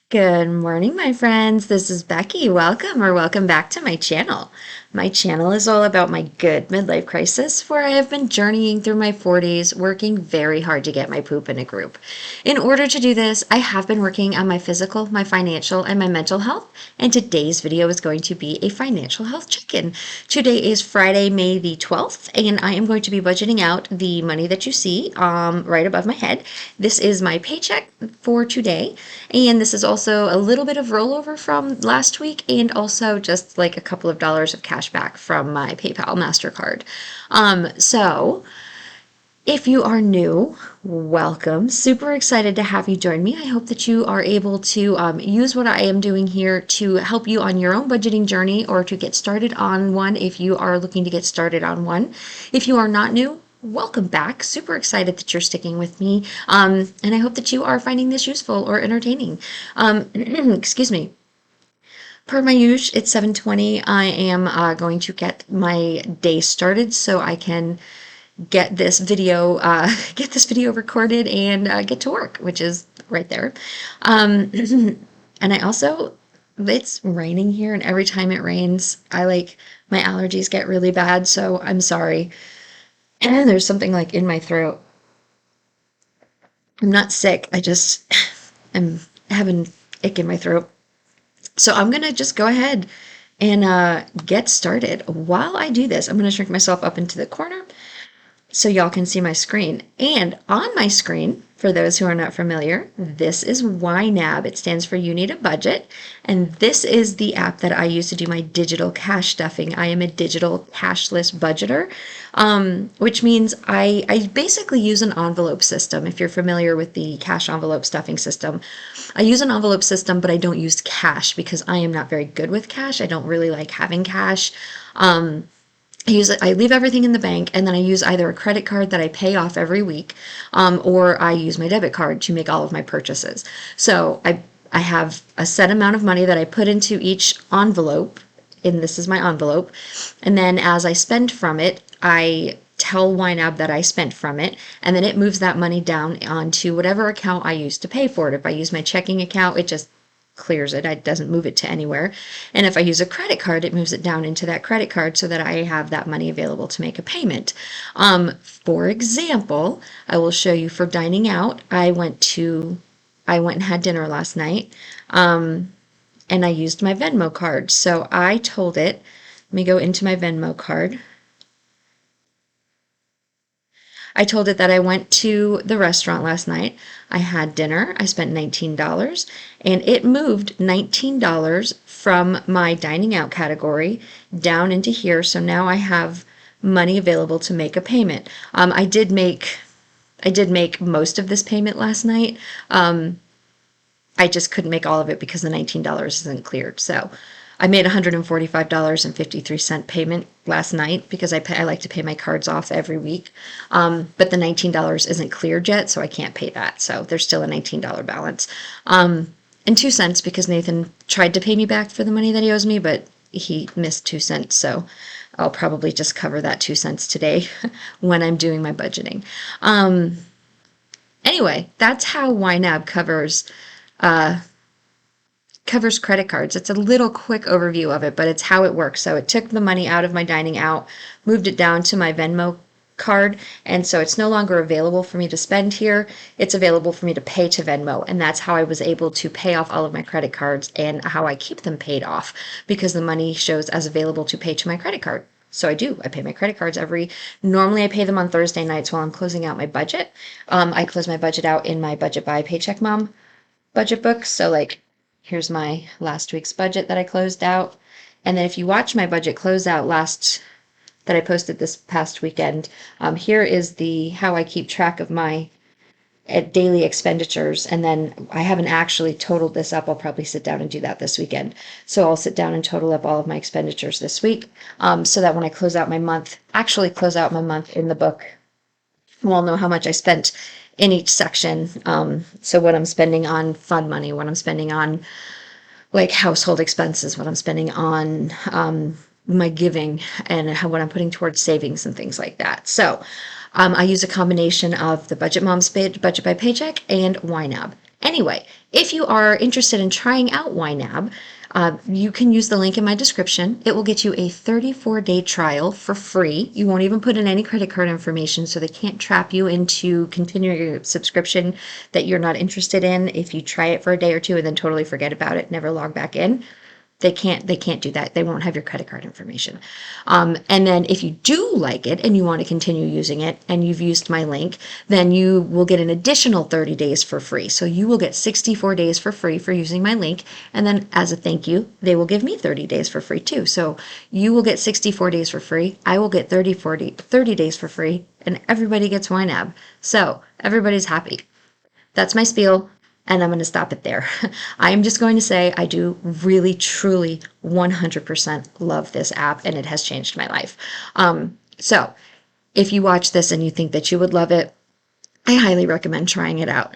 Good morning, my friends. This is Becky. Welcome back to my channel. My channel is all about my good midlife crisis, where I have been journeying through my 40s, working very hard to get my poop in a group. In order to do this, I have been working on my physical, my financial, and my mental health, and today's video is going to be a financial health check-in. Today is Friday, May the 12th, and I am going to be budgeting out the money that you see right above my head. This is my paycheck for today, and this is also a little bit of rollover from last week, and also just like a couple of dollars of cash back from my PayPal MasterCard. So if you are new, welcome. Super excited to have you join me. I hope that you are able to use what I am doing here to help you on your own budgeting journey, or to get started on one if you are looking to get started on one. If you are not new, welcome back. Super excited that you're sticking with me. And I hope that you are finding this useful or entertaining. Excuse me. Per my usual, it's 7:20. I am going to get my day started so I can get this video recorded and get to work, which is right there. And I also, it's raining here, and every time it rains, my allergies get really bad, so I'm sorry. And there's something like in my throat. I'm not sick. I just am having ick in my throat. So I'm gonna just go ahead and get started. While I do this, I'm gonna shrink myself up into the corner so y'all can see my screen. And on my screen, for those who are not familiar, this is YNAB. It stands for You Need a Budget. And this is the app that I use to do my digital cash stuffing. I am a digital cashless budgeter, which means I basically use an envelope system. If you're familiar with the cash envelope stuffing system, I use an envelope system, but I don't use cash because I am not very good with cash. I don't really like having cash. I leave everything in the bank, and then I use either a credit card that I pay off every week, or I use my debit card to make all of my purchases. So I have a set amount of money that I put into each envelope, and this is my envelope. And then as I spend from it, I tell YNAB that I spent from it, and then it moves that money down onto whatever account I use to pay for it. If I use my checking account, it just clears it. It doesn't move it to anywhere. And if I use a credit card, it moves it down into that credit card so that I have that money available to make a payment. For example, I will show you for dining out. I went and had dinner last night, and I used my Venmo card. So I told it, let me go into my Venmo card. I told it that I went to the restaurant last night. I had dinner. I spent $19, and it moved $19 from my dining out category down into here. So now I have money available to make a payment. I did make most of this payment last night. I just couldn't make all of it because the $19 isn't cleared. So I made $145.53 payment last night because I like to pay my cards off every week. But the $19 isn't cleared yet, so I can't pay that. So there's still a $19 balance. And 2 cents because Nathan tried to pay me back for the money that he owes me, but he missed 2 cents. So I'll probably just cover that 2 cents today when I'm doing my budgeting. Anyway, that's how YNAB covers credit cards. It's a little quick overview of it, but it's how it works. So it took the money out of my dining out, moved it down to my Venmo card, and so it's no longer available for me to spend here. It's available for me to pay to Venmo, and that's how I was able to pay off all of my credit cards and how I keep them paid off, because the money shows as available to pay to my credit card. So I pay my credit cards normally I pay them on Thursday nights while I'm closing out my budget. I close my budget out in my Budget by Paycheck Mom budget book. So here's my last week's budget that I closed out. And then if you watch my budget closeout that I posted this past weekend, here is how I keep track of my daily expenditures. And then I haven't actually totaled this up. I'll probably sit down and do that this weekend. So I'll sit down and total up all of my expenditures this week, so that when I close out my month in the book, we'll know how much I spent in each section. So what I'm spending on fund money, what I'm spending on household expenses, what I'm spending on my giving, and what I'm putting towards savings and things like that. So I use a combination of the Budget Mom's Budget by Paycheck and YNAB. Anyway, if you are interested in trying out YNAB, you can use the link in my description. It will get you a 34-day trial for free. You won't even put in any credit card information, so they can't trap you into continuing your subscription that you're not interested in if you try it for a day or two and then totally forget about it, never log back in. They can't do that. They won't have your credit card information. And then if you do like it and you want to continue using it and you've used my link, then you will get an additional 30 days for free. So you will get 64 days for free for using my link. And then as a thank you, they will give me 30 days for free too. So you will get 64 days for free. I will get 30 days for free, and everybody gets YNAB. So everybody's happy. That's my spiel, and I'm going to stop it there. I am just going to say I do really, truly, 100% love this app, and it has changed my life. So if you watch this and you think that you would love it, I highly recommend trying it out.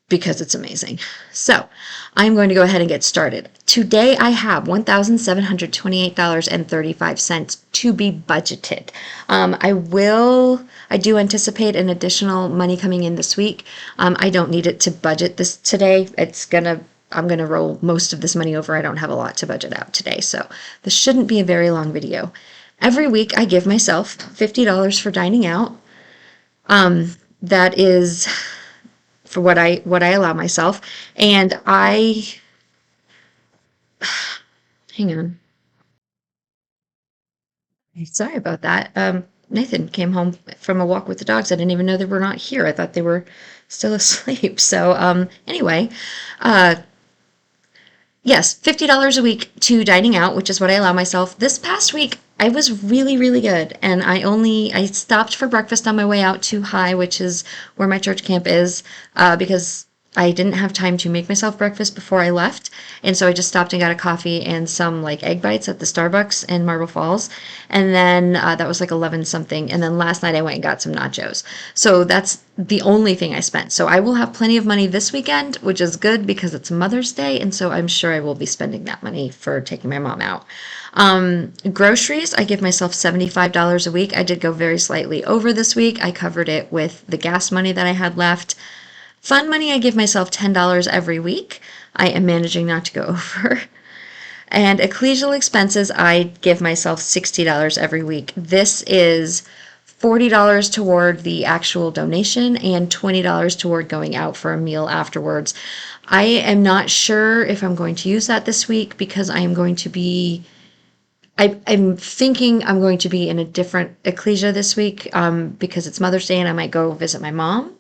Because it's amazing. So I'm going to go ahead and get started. Today I have $1,728.35 to be budgeted. I do anticipate an additional money coming in this week. I don't need it to budget this today. I'm gonna roll most of this money over. I don't have a lot to budget out today, so this shouldn't be a very long video. Every week I give myself $50 for dining out. That is for what I allow myself. And hang on. Sorry about that. Nathan came home from a walk with the dogs. I didn't even know they were not here. I thought they were still asleep. So anyway, yes, $50 a week to dining out, which is what I allow myself. This past week, I was really, really good. And I stopped for breakfast on my way out to High, which is where my church camp is, because I didn't have time to make myself breakfast before I left. And so I just stopped and got a coffee and some like egg bites at the Starbucks in Marble Falls. And then that was like 11 something. And then last night I went and got some nachos. So that's the only thing I spent. So I will have plenty of money this weekend, which is good because it's Mother's Day. And so I'm sure I will be spending that money for taking my mom out. Groceries, I give myself $75 a week. I did go very slightly over this week. I covered it with the gas money that I had left. Fun money, I give myself $10 every week. I am managing not to go over. And ecclesial expenses, I give myself $60 every week. This is $40 toward the actual donation and $20 toward going out for a meal afterwards. I am not sure if I'm going to use that this week because I'm thinking I'm going to be in a different ecclesia this week because it's Mother's Day and I might go visit my mom.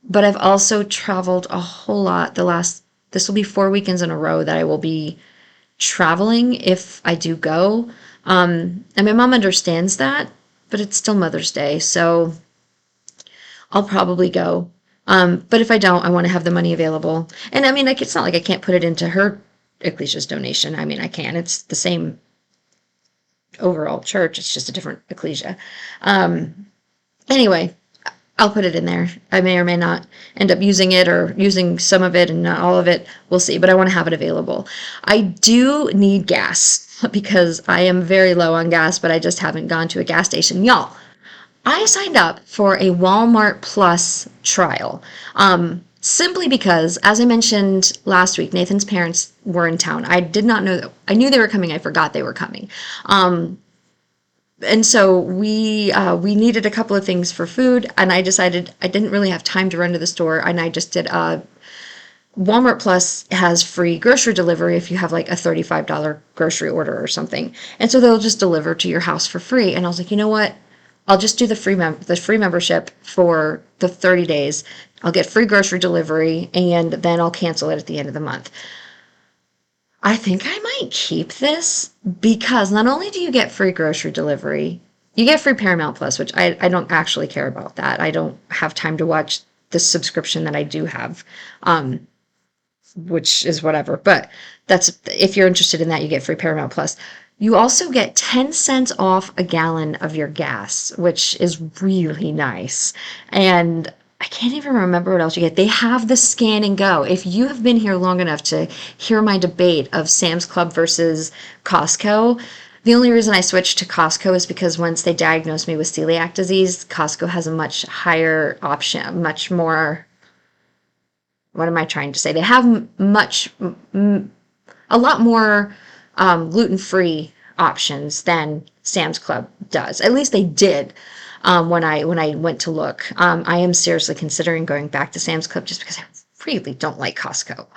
But I've also traveled a whole lot this will be 4 weekends in a row that I will be traveling if I do go. And my mom understands that, but it's still Mother's Day, so I'll probably go. But if I don't, I want to have the money available. And I mean, like, it's not like I can't put it into her ecclesia's donation. I mean, I can. It's the same overall church. It's just a different ecclesia. Anyway, I'll put it in there. I may or may not end up using it or using some of it and not all of it. We'll see, but I want to have it available. I do need gas because I am very low on gas, but I just haven't gone to a gas station. Y'all, I signed up for a Walmart Plus trial simply because, as I mentioned last week, Nathan's parents were in town. I did not know that. I knew they were coming. I forgot they were coming. And so we needed a couple of things for food, and I decided I didn't really have time to run to the store, and I just did Walmart Plus has free grocery delivery if you have like a $35 grocery order or something. And so they'll just deliver to your house for free. And I was like, you know what? I'll just do the free membership for the 30 days. I'll get free grocery delivery, and then I'll cancel it at the end of the month. I think I might keep this because not only do you get free grocery delivery, you get free Paramount Plus, which I don't actually care about that. I don't have time to watch the subscription that I do have, which is whatever. But that's, if you're interested in that, you get free Paramount Plus. You also get 10 cents off a gallon of your gas, which is really nice. And I can't even remember what else you get. They have the scan and go. If you have been here long enough to hear my debate of Sam's Club versus Costco, The only reason I switched to Costco is because once they diagnosed me with celiac disease, Costco has a much higher option, much more, what am I trying to say? They have a lot more gluten-free options than Sam's Club does. At least they did when I went to look. I am seriously considering going back to Sam's Club just because I really don't like Costco.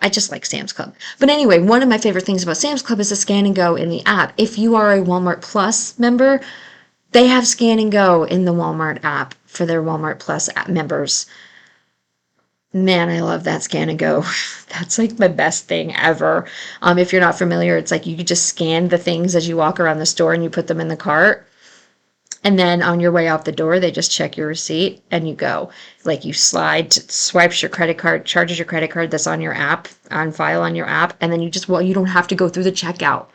I just like Sam's Club. But anyway, one of my favorite things about Sam's Club is the Scan and Go in the app. If you are a Walmart Plus member, they have Scan and Go in the Walmart app for their Walmart Plus app members. Man, I love that Scan and Go. That's like the best thing ever. If you're not familiar, it's like you could just scan the things as you walk around the store and you put them in the cart. And then on your way out the door, they just check your receipt and you go. Like you swipes your credit card, charges your credit card that's on your app, on file on your app, and then you don't have to go through the checkout.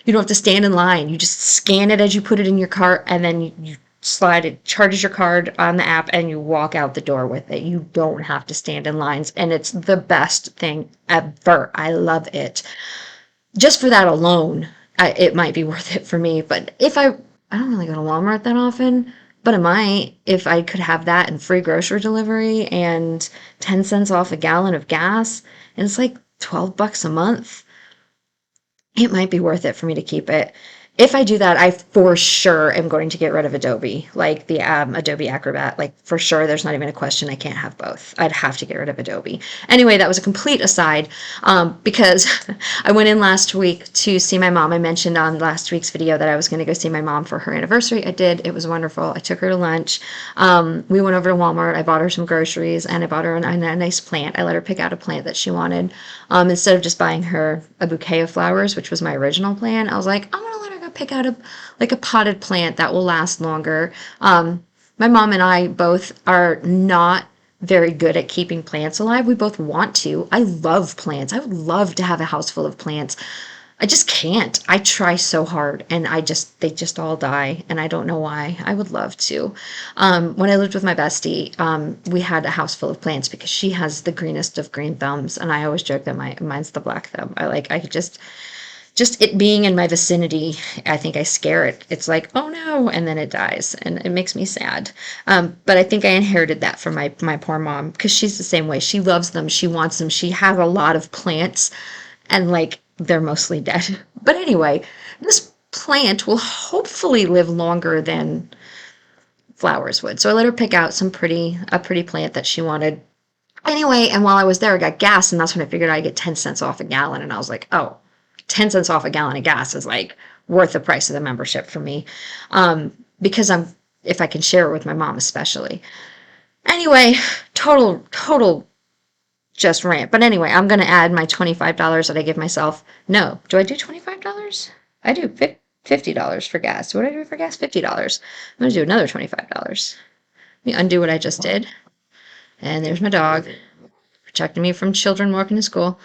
You don't have to stand in line. You just scan it as you put it in your cart, and then you slide it, charges your card on the app, and you walk out the door with it. You don't have to stand in lines, and it's the best thing ever. I love it. Just for that alone, it might be worth it for me. But I don't really go to Walmart that often, but I might if I could have that and free grocery delivery and 10 cents off a gallon of gas, and it's like $12 a month. It might be worth it for me to keep it. If I do that, I for sure am going to get rid of Adobe, like the Adobe Acrobat. Like for sure, there's not even a question. I can't have both. I'd have to get rid of Adobe. Anyway, that was a complete aside because I went in last week to see my mom. I mentioned on last week's video that I was going to go see my mom for her anniversary. I did. It was wonderful. I took her to lunch. We went over to Walmart. I bought her some groceries and I bought her a nice plant. I let her pick out a plant that she wanted. Instead of just buying her a bouquet of flowers, which was my original plan, I was like, I'm going to let her pick out a potted plant that will last longer. My mom and I both are not very good at keeping plants alive. We both want to. I love plants. I would love to have a house full of plants. I just can't. I try so hard and they just all die and I don't know why. I would love to. When I lived with my bestie, we had a house full of plants because she has the greenest of green thumbs and I always joke that mine's the black thumb. I could just it being in my vicinity, I think I scare it. It's like, oh no, and then it dies, and it makes me sad. But I think I inherited that from my poor mom, because she's the same way. She loves them, she wants them, she has a lot of plants, and like, they're mostly dead. But anyway, this plant will hopefully live longer than flowers would. So I let her pick out a pretty plant that she wanted. Anyway, and while I was there, I got gas, and that's when I figured I'd get 10 cents off a gallon, and I was like, oh, 10 cents off a gallon of gas is like worth the price of the membership for me. Because if I can share it with my mom, especially. Anyway, total just rant. But anyway, I'm going to add my $25 that I give myself. No, do I do $25? I do $50 for gas. What do I do for gas? $50. I'm going to do another $25. Let me undo what I just did. And there's my dog protecting me from children walking to school.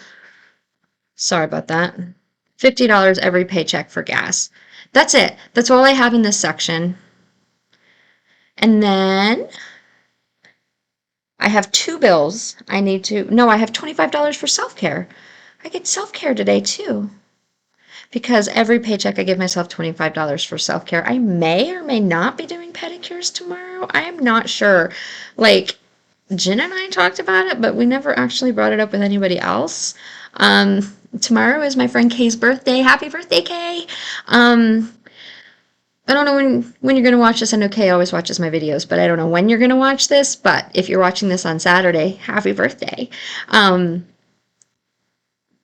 Sorry about that. $50 every paycheck for gas. That's it. That's all I have in this section. And then I have two bills I have $25 for self-care. I get self-care today too. Because every paycheck I give myself $25 for self-care. I may or may not be doing pedicures tomorrow. I am not sure. Like, Jen and I talked about it, but we never actually brought it up with anybody else. Tomorrow is my friend Kay's birthday. Happy birthday, Kay! I don't know when you're going to watch this. I know Kay always watches my videos, but I don't know when you're going to watch this. But if you're watching this on Saturday, happy birthday. But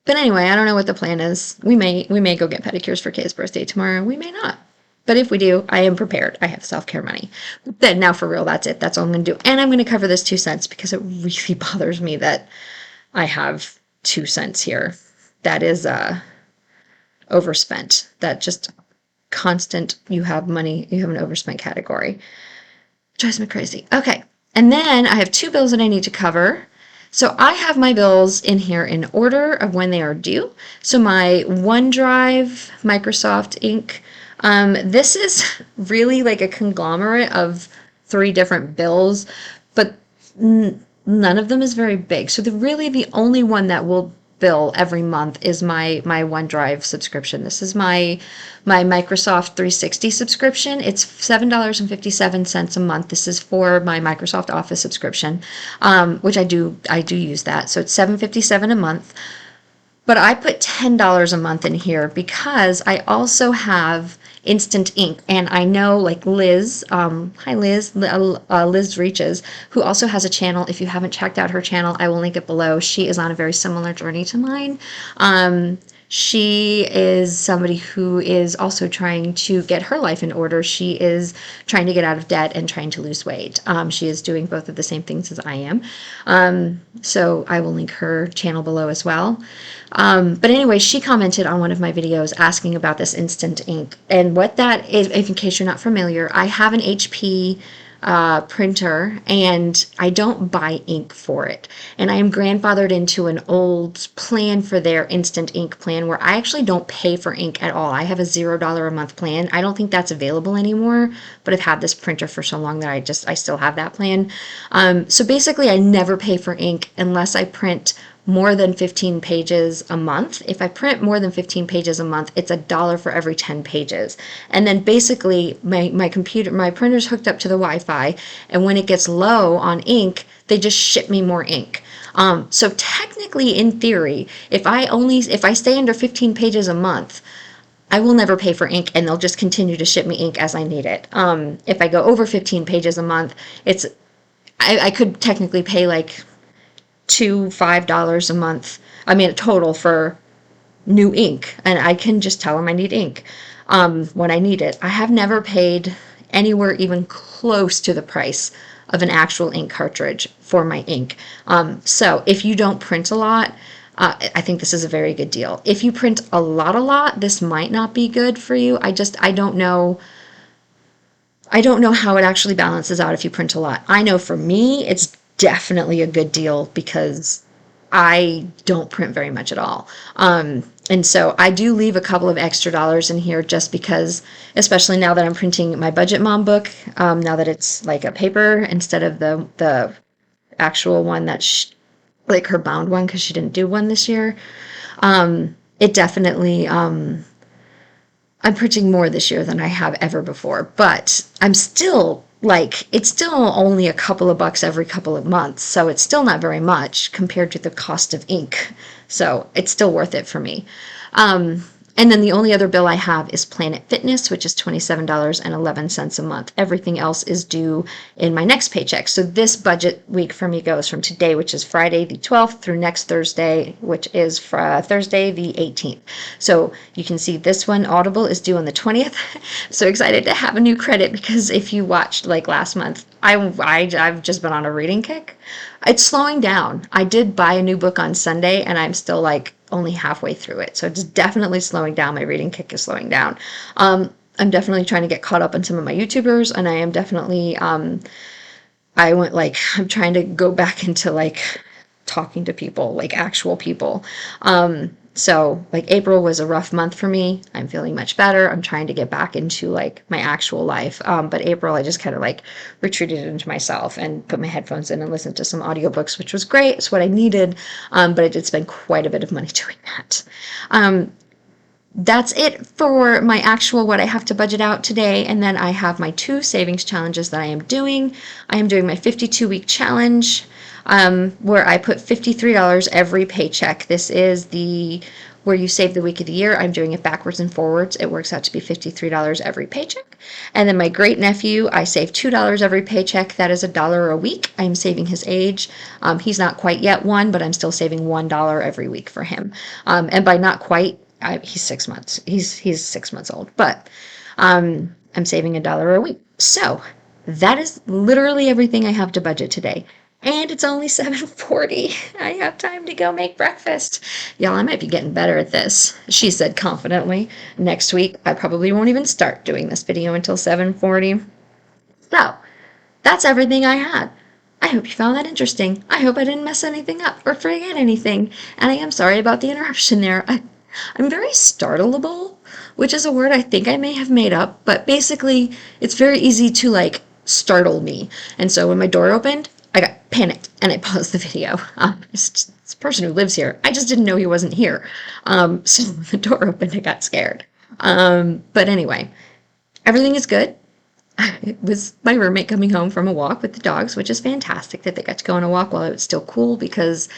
anyway, I don't know what the plan is. We may go get pedicures for Kay's birthday tomorrow. We may not. But if we do, I am prepared. I have self-care money. Then now for real, that's it. That's all I'm going to do. And I'm going to cover this 2 cents because it really bothers me that I have 2 cents here. That is overspent. That just constant, you have money, you have an overspent category. Drives me crazy. Okay. And then I have 2 bills that I need to cover. So I have my bills in here in order of when they are due. So my OneDrive, Microsoft Ink, this is really like a conglomerate of 3 different bills, but none of them is very big. So really the only one that will bill every month is my OneDrive subscription. This is my Microsoft 360 subscription. It's $7.57 a month. This is for my Microsoft Office subscription, which I do use that. So it's $7.57 a month. But I put $10 a month in here because I also have Instant Ink. And I know like Liz, hi Liz, Liz Reaches, who also has a channel. If you haven't checked out her channel, I will link it below. She is on a very similar journey to mine. She is somebody who is also trying to get her life in order. She is trying to get out of debt and trying to lose weight. She is doing both of the same things as I am. So I will link her channel below as well. But anyway, she commented on one of my videos asking about this Instant Ink. And what that is, in case you're not familiar, I have an HP printer and I don't buy ink for it. And I am grandfathered into an old plan for their Instant Ink plan where I actually don't pay for ink at all. I have a $0 a month plan. I don't think that's available anymore, but I've had this printer for so long that I still have that plan. So basically I never pay for ink unless I print more than 15 pages a month. If I print more than 15 pages a month, it's $1 for every 10 pages. And then basically my printer's hooked up to the Wi-Fi, and when it gets low on ink, they just ship me more ink. So technically, in theory, if I stay under 15 pages a month, I will never pay for ink, and they'll just continue to ship me ink as I need it. If I go over 15 pages a month, I could technically pay like $5 a month, a total for new ink, and I can just tell them I need ink when I need it. I have never paid anywhere even close to the price of an actual ink cartridge for my ink. So if you don't print a lot, I think this is a very good deal. If you print a lot, this might not be good for you. I don't know. I don't know how it actually balances out if you print a lot. I know for me, it's definitely a good deal because I don't print very much at all. And so I do leave a couple of extra dollars in here just because, especially now that I'm printing my Budget Mom book, now that it's like a paper instead of the actual one that's like her bound one because she didn't do one this year. It definitely, I'm printing more this year than I have ever before, but I'm still it's still only a couple of bucks every couple of months, so it's still not very much compared to the cost of ink. So it's still worth it for me. And then the only other bill I have is Planet Fitness, which is $27.11 a month. Everything else is due in my next paycheck. So this budget week for me goes from today, which is Friday the 12th, through next Thursday, which is Thursday the 18th. So you can see this one, Audible, is due on the 20th. So excited to have a new credit because if you watched like last month, I've just been on a reading kick. It's slowing down. I did buy a new book on Sunday and I'm still like only halfway through it. So it's definitely slowing down. My reading kick is slowing down. I'm definitely trying to get caught up on some of my YouTubers, and I am definitely, I'm trying to go back into like talking to people, like actual people. So like April was a rough month for me. I'm feeling much better. I'm trying to get back into like my actual life. But April, I just kind of like retreated into myself and put my headphones in and listened to some audiobooks, which was great. It's what I needed. But I did spend quite a bit of money doing that. That's it for my actual what I have to budget out today. And then I have my 2 savings challenges that I am doing. I am doing my 52-week challenge, where I put $53 every paycheck. This is where you save the week of the year. I'm doing it backwards and forwards. It works out to be $53 every paycheck. And then my great nephew, I save $2 every paycheck. That is $1 a week. I'm saving his age. He's not quite yet 1, but I'm still saving $1 every week for him. And by not quite, he's 6 months. He's 6 months old, but I'm saving $1 a week. So that is literally everything I have to budget today. And it's only 7:40. I have time to go make breakfast. Y'all, I might be getting better at this, she said confidently. Next week, I probably won't even start doing this video until 7:40. So, that's everything I had. I hope you found that interesting. I hope I didn't mess anything up or forget anything. And I am sorry about the interruption there. I'm very startleable, which is a word I think I may have made up, but basically, it's very easy to like startle me. And so when my door opened, I got panicked and I paused the video. It's this person who lives here. I just didn't know he wasn't here. So the door opened, I got scared. But anyway, everything is good. It was my roommate coming home from a walk with the dogs, which is fantastic that they got to go on a walk while it was still cool, because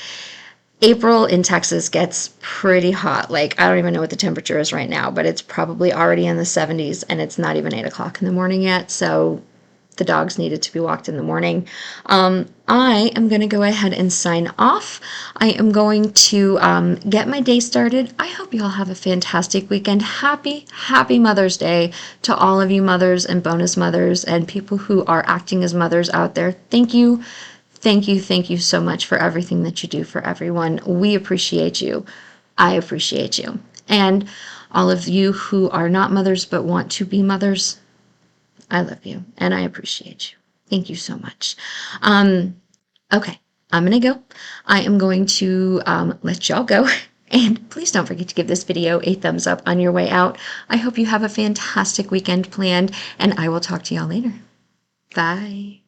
April in Texas gets pretty hot. Like, I don't even know what the temperature is right now, but it's probably already in the 70s and it's not even 8 o'clock in the morning yet. So the dogs needed to be walked in the morning. I am going to go ahead and sign off. I am going to get my day started. I hope you all have a fantastic weekend. Happy Mother's Day to all of you mothers and bonus mothers and people who are acting as mothers out there. Thank you. Thank you so much for everything that you do for everyone. We appreciate you. I appreciate you. And all of you who are not mothers but want to be mothers, I love you and I appreciate you. Thank you so much. Okay, I'm going to go. I am going to let y'all go. And please don't forget to give this video a thumbs up on your way out. I hope you have a fantastic weekend planned, and I will talk to y'all later. Bye.